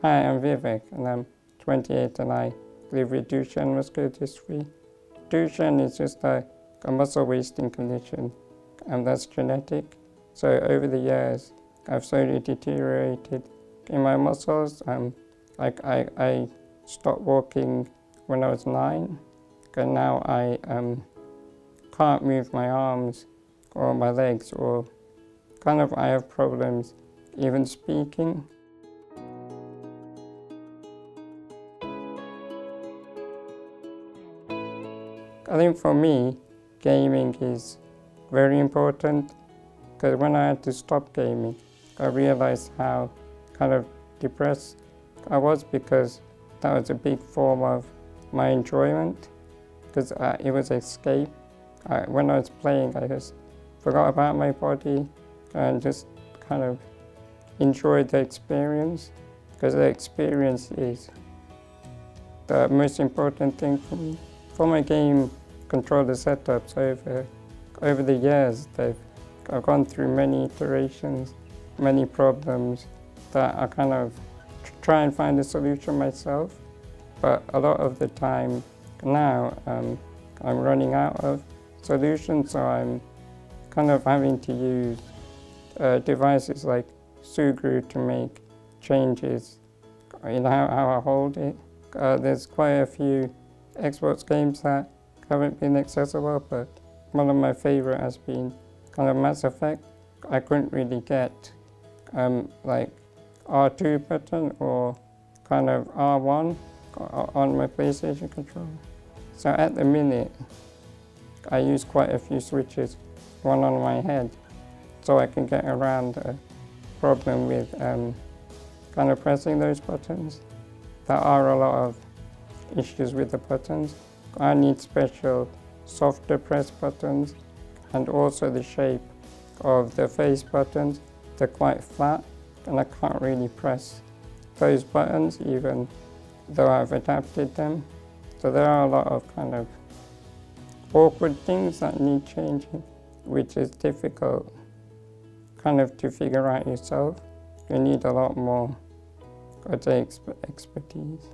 Hi, I'm Vivek and I'm 28 and I live with Duchenne muscular dystrophy. Duchenne is just a muscle wasting condition and that's genetic. So over the years, I've slowly deteriorated in my muscles. I stopped walking when I was 9 and now I can't move my arms or my legs, or I have problems even speaking. I think for me, gaming is very important because when I had to stop gaming, I realized how depressed I was, because that was a big form of my enjoyment, because it was escape. When I was playing, I just forgot about my body and just enjoyed the experience, because the experience is the most important thing for me. For my game controller setups over the years, I've gone through many iterations, many problems that I try and find a solution myself. But a lot of the time now, I'm running out of solutions, so I'm having to use devices like Sugru to make changes in how I hold it. There's quite a few Xbox games that haven't been accessible, but one of my favorite has been Mass Effect. I couldn't really get like R2 button or R1 on my PlayStation controller. So at the minute, I use quite a few switches, one on my head, so I can get around the problem with pressing those buttons. There are a lot of issues with the buttons. I need special softer press buttons, and also the shape of the face buttons, they're quite flat and I can't really press those buttons even though I've adapted them. So there are a lot of awkward things that need changing, which is difficult to figure out yourself. You need a lot more, I'd say, expertise.